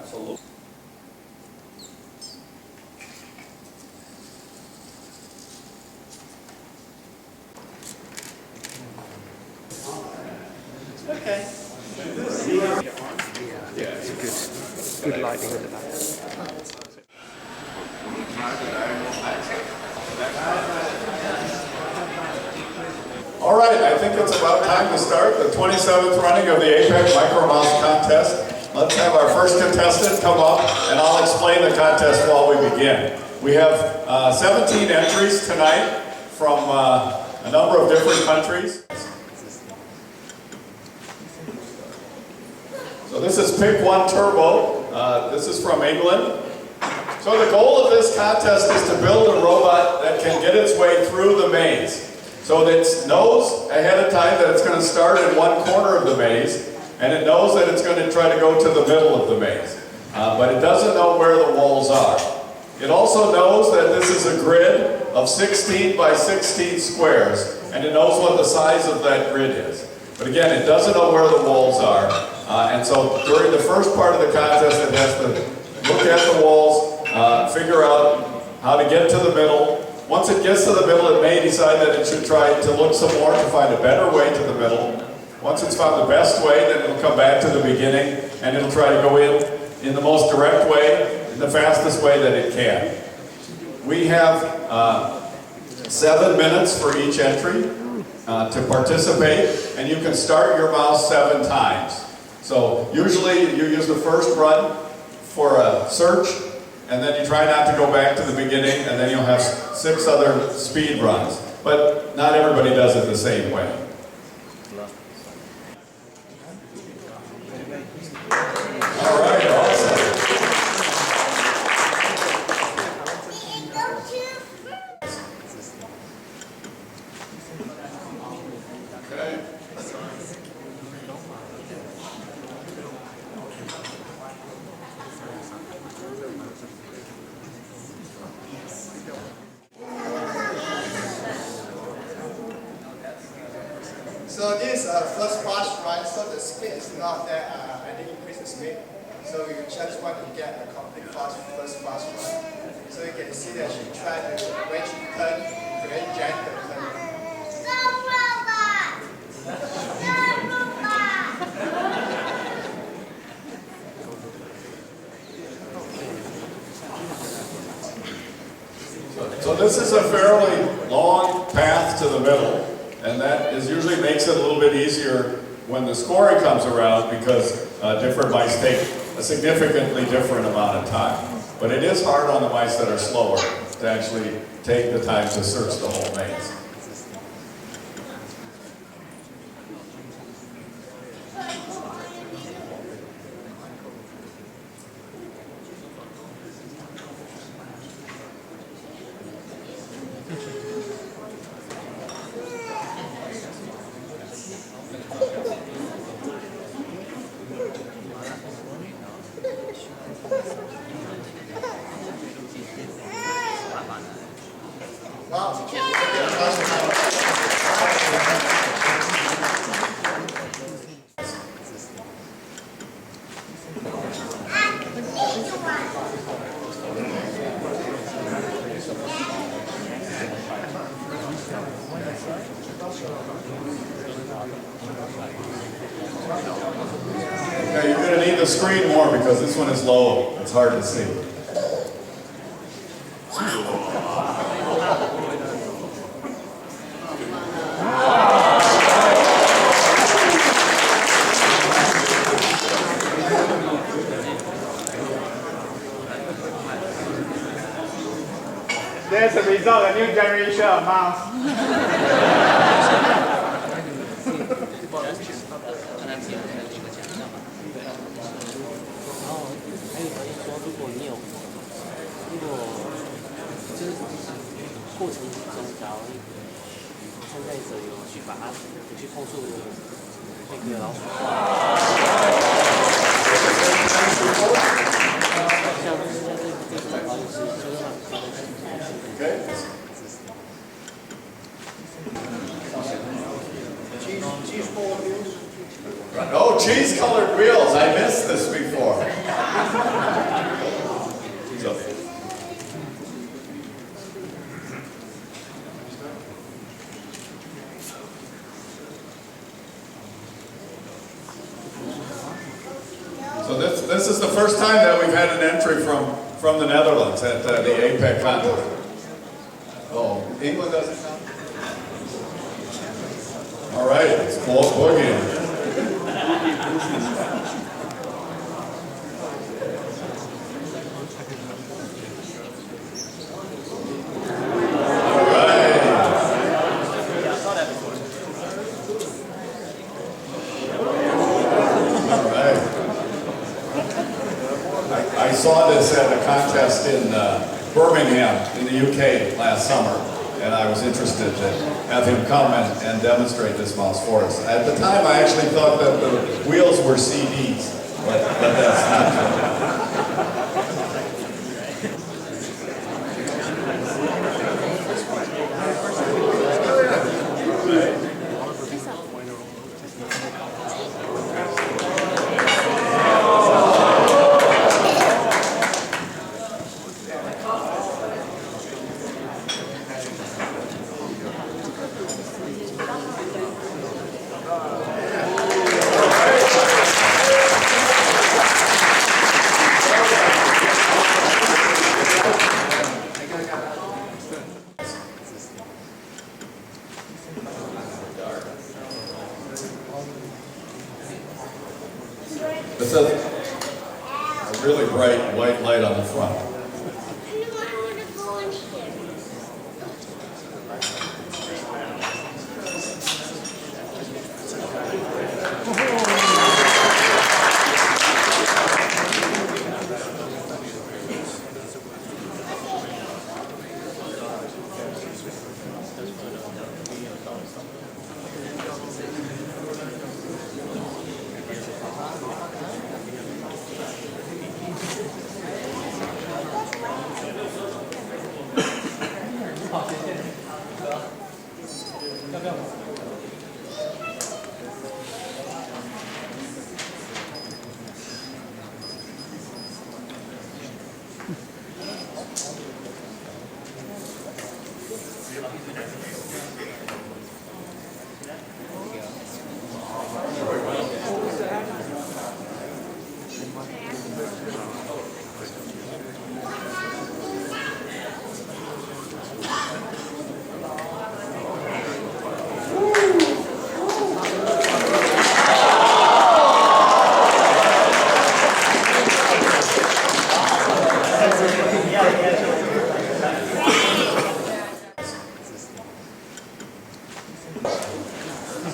Absolutely. Okay. Yeah, it's good lighting at the back. All right, I think it's about time to start the 27th running of the APEC MicroMouse contest. Let's have our first contestant come up and I'll explain the contest while we begin. We have 17 entries tonight from a number of different countries. So this is Pick 1 Turbo. This is from England. So the goal of this contest is to build a robot that can get its way through the maze. So that it knows ahead of time that it's going to start in one corner of the maze, and it knows that it's going to try to go to the middle of the maze. But it doesn't know where the walls are. It also knows that this is a grid of 16 by 16 squares, and it knows what the size of that grid is. But again, it doesn't know where the walls are. And so during the first part of the contest, it has to look at the walls, figure out how to get to the middle. Once it gets to the middle, it may decide that it should try to look some more to find a better way to the middle. Once it's found the best way, then it'll come back to the beginning and it'll try to go in the most direct way, in the fastest way that it can. We have 7 minutes for each entry to participate, and you can start your mouse 7 times. So usually you use the first run for a search, and then you try not to go back to the beginning, and then you'll have 6 other speed runs. But not everybody does it the same way. All right, awesome. Okay. So this is first pass, right? So the speed is not that I didn't increase the speed. So you just want to get a complete first pass, right? So you can see that she tried to, when she turn, to inject the turn. So this is a fairly long path to the middle, and that usually makes it a little bit easier when the scoring comes around, because different mice take a significantly different amount of time. But it is hard on the mice that are slower to actually take the time to search the whole maze. Okay, you're going to need the screen more because this one is low. It's hard to see. There's a result, a new generation of mouse. 过程中，假如参赛者有去把它有去碰触那个老鼠，像这个保险就是让。Oh, cheese-colored wheels. I missed this before. So this is the first time that we've had an entry from the Netherlands at the APEC contest. Oh, England doesn't count? All right, it's close boogie. I saw this at a contest in Birmingham in the UK last summer, and I was interested to have him come and demonstrate this mouse for us. At the time, I actually thought that the wheels were CDs, but that's not true. This has a really bright white light on the front.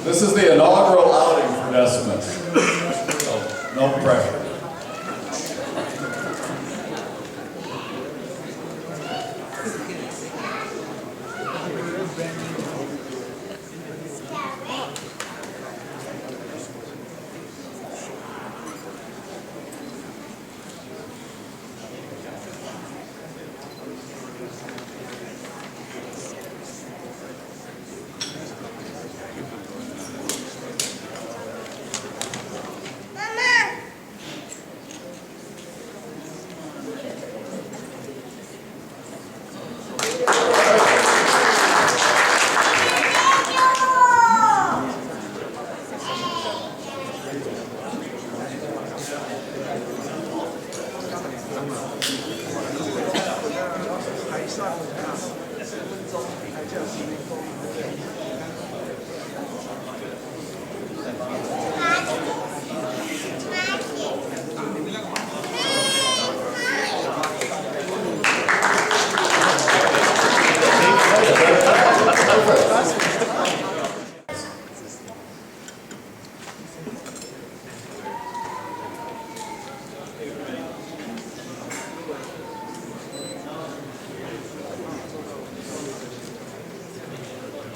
This is the inaugural outing for Decimus, so no pressure.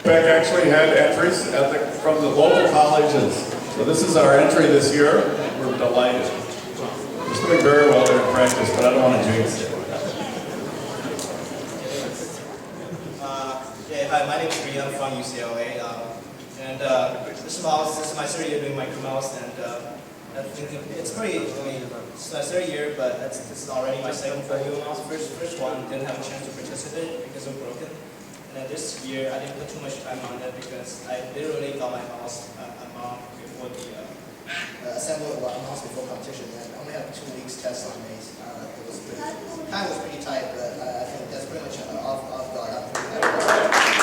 APEC actually had entries from the local colleges. So this is our entry this year. We're delighted. We're doing very well there in practice, but I don't want to jinx it. Hi, my name is Pierre. I'm from UCLA. This is my third year doing MicroMouse, and I think it's pretty, it's my third year, but this is already my second folio mouse. First one didn't have a chance to participate because it was broken. And then this year I didn't put too much time on it because I literally got my mouse a month before the assembly of a mouse before competition. And I only had 2 weeks test on maze. It was time was pretty tight, but I think that's pretty much off guard. I'm pretty happy.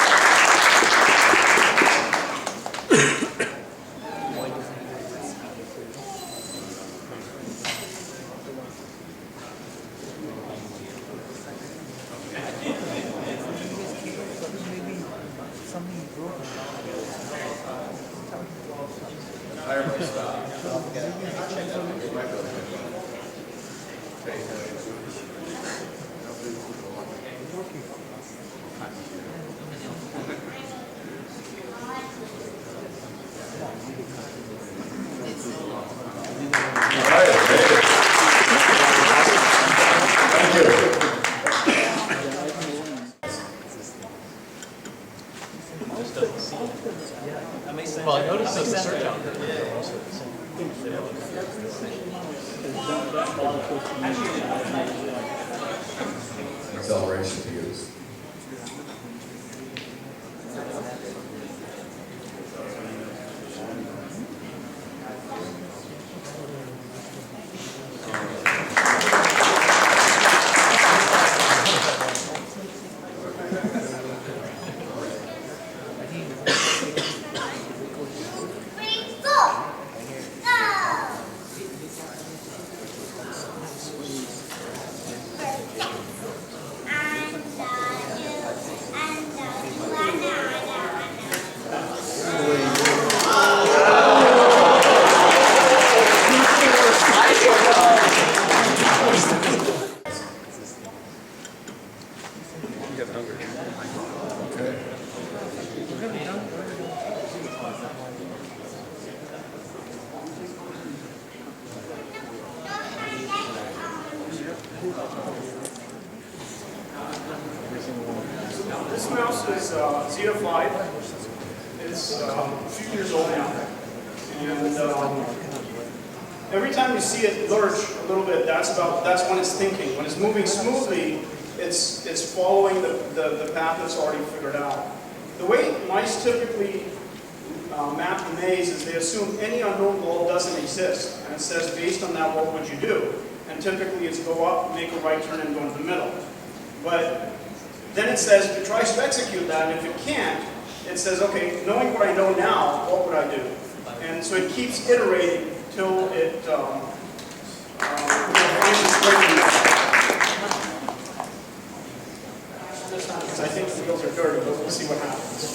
Well, I noticed there's a search on there. Acceleration to use. This mouse is Zeetah 5. It's a few years old now. And every time you see it lurch a little bit, that's when it's thinking. When it's moving smoothly, it's following the path that's already figured out. The way mice typically map the maze is they assume any unknown wall doesn't exist. And it says, based on that, what would you do? And typically it's go up, make a right turn, and go into the middle. But then it says, if it tries to execute that, and if it can't, it says, okay, knowing what I know now, what would I do? And so it keeps iterating till it I think the wheels are dirty, but we'll see what happens.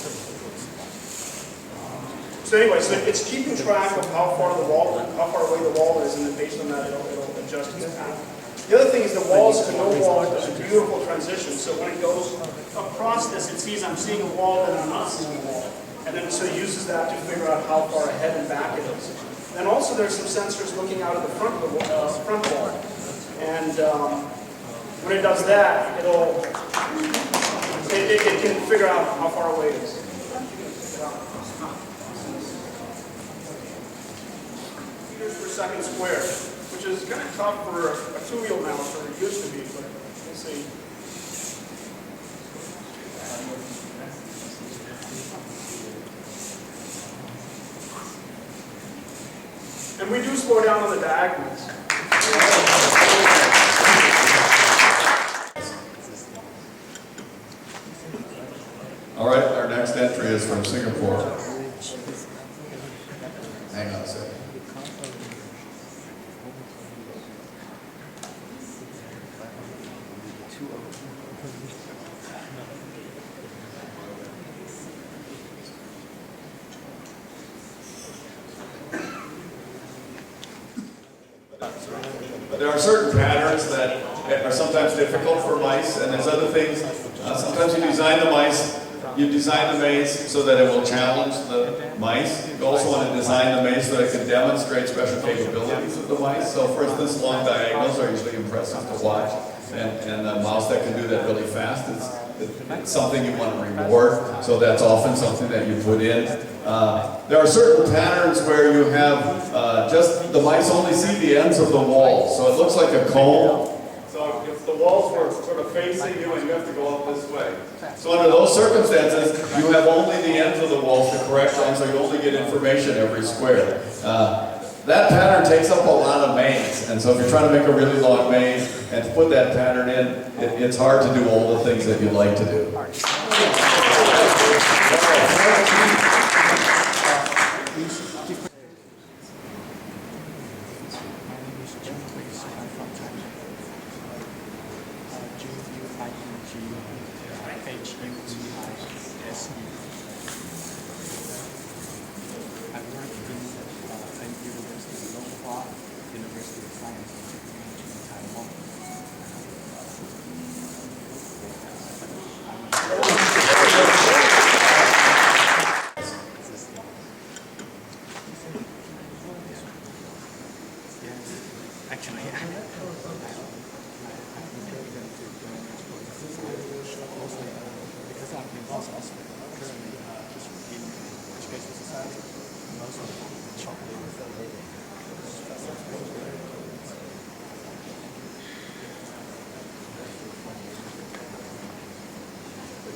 So anyway, so it's keeping track of how far away the wall is, and then based on that, it'll adjust its path. The other thing is the walls can no wall does a beautiful transition. So when it goes across this, it sees I'm seeing a wall and I'm not seeing a wall. And then so it uses that to figure out how far ahead and back it is. And also there's some sensors looking out of the front of the front wall. And when it does that, it can figure out how far away it is. Meters per second squared, which is kind of tough for a two-wheel mouse, or it used to be, but we'll see. And we do slow down on the diagonals. All right, our next entry is from Singapore. Hang on a second. But there are certain patterns that are sometimes difficult for mice, and there's other things. Sometimes you design the maze so that it will challenge the mice. You also want to design the maze so that it can demonstrate special capabilities of the mice. So for instance, long diagonals are usually impressive to watch, and a mouse that can do that really fast is it's something you want to reward, so that's often something that you put in. There are certain patterns where you have just the mice only see the ends of the wall, so it looks like a comb. So if the walls were sort of facing you and you have to go up this way. So under those circumstances, you have only the ends of the walls to correct on, so you only get information every square. That pattern takes up a lot of maze, and so if you're trying to make a really long maze and to put that pattern in, it's hard to do all the things that you'd like to do. I work in University of Lunghwa, University of Science in Taiwan. Actually, I because I've been also currently just in education society, most of the chocolate.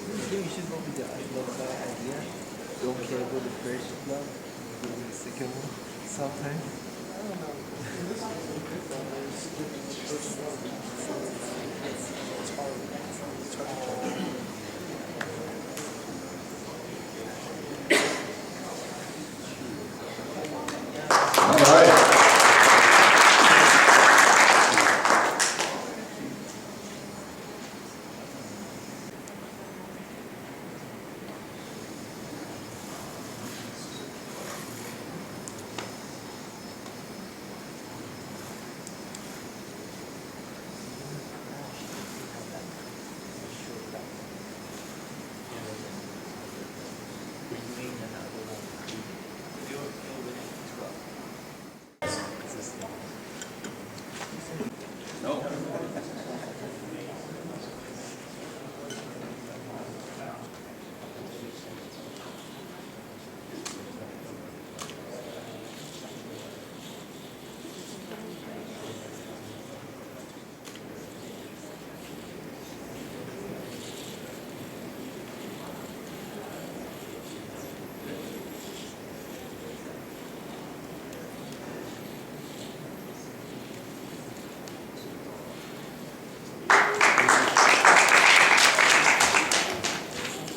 I think you should go with the idea. Don't care about the first one, go with the second one. Sometimes. I don't know. All right. No.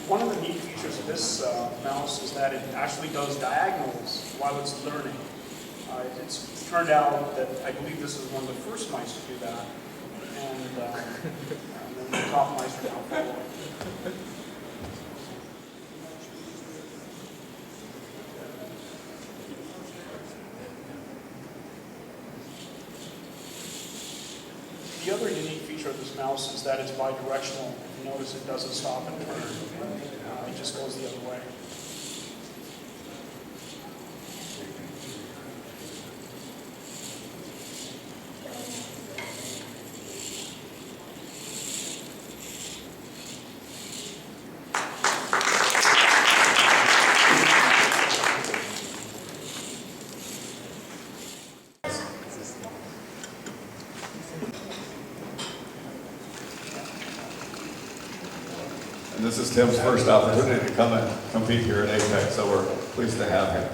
One of the neat features of this mouse is that it actually does diagonals while it's learning. It's turned out that I believe this is one of the first mice to do that, and then the top mice are now following. The other unique feature of this mouse is that it's bidirectional. If you notice, it doesn't stop and turn. It just goes the other way. And this is Tim's first opportunity to come and compete here at APEC, so we're pleased to have him.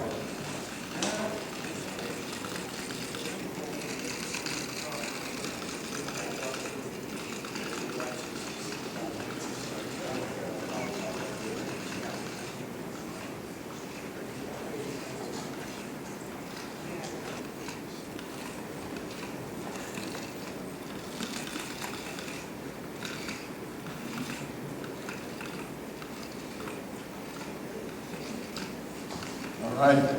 All right.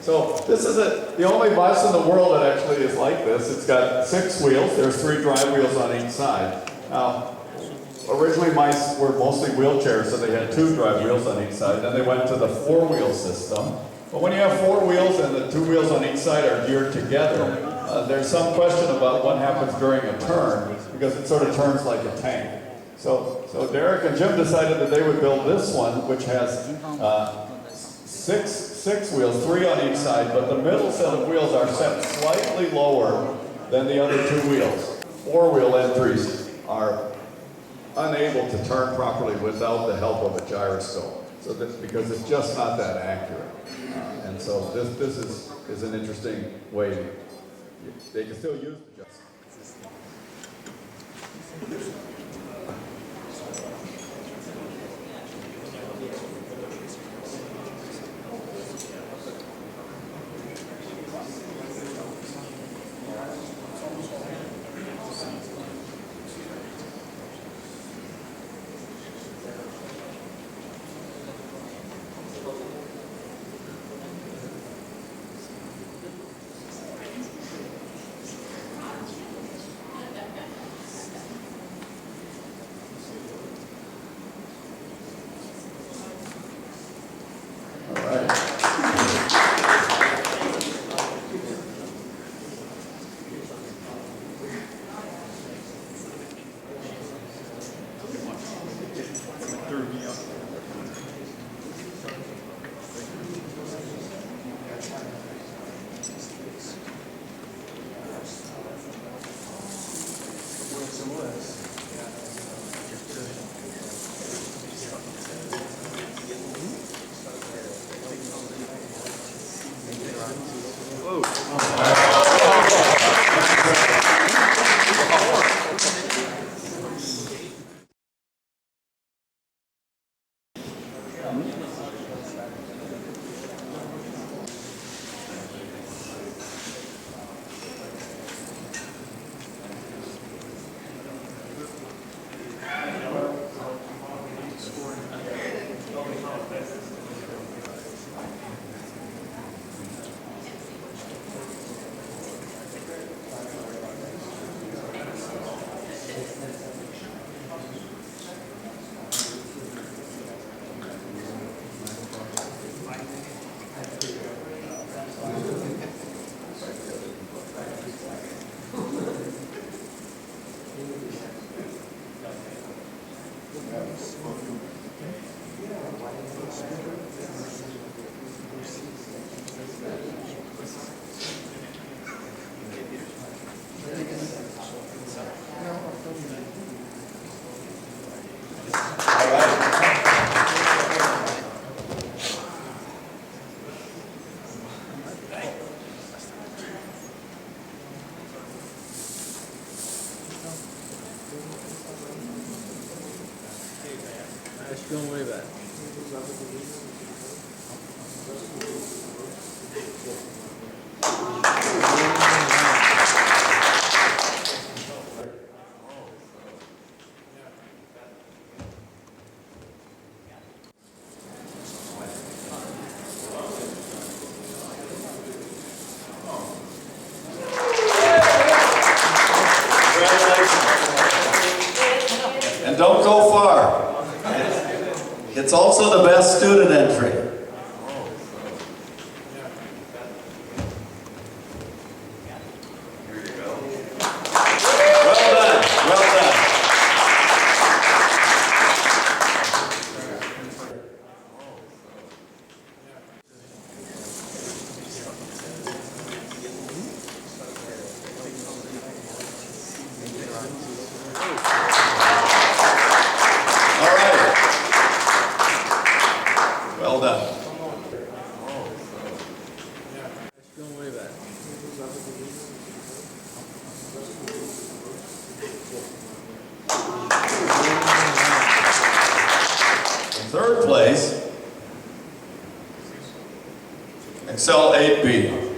So this is the only bus in the world that actually is like this. It's got 6 wheels. There's 3 drive wheels on each side. Now, originally mice were mostly wheelchairs, so they had 2 drive wheels on each side. Then they went to the 4-wheel system. But when you have 4 wheels and the 2 wheels on each side are geared together, there's some question about what happens during a turn, because it sort of turns like a tank. So Derek and Jim decided that they would build this one, which has 6 wheels, 3 on each side, but the middle set of wheels are set slightly lower than the other 2 wheels. 4-wheel entries are unable to turn properly without the help of a gyroscope. So that's because it's just not that accurate. And so this is an interesting way. They can still use the gyroscope. Don't worry about it. It's also the best student entry. Well done, well done. All right. Well done. Don't worry about it. In third place, Excel 8B.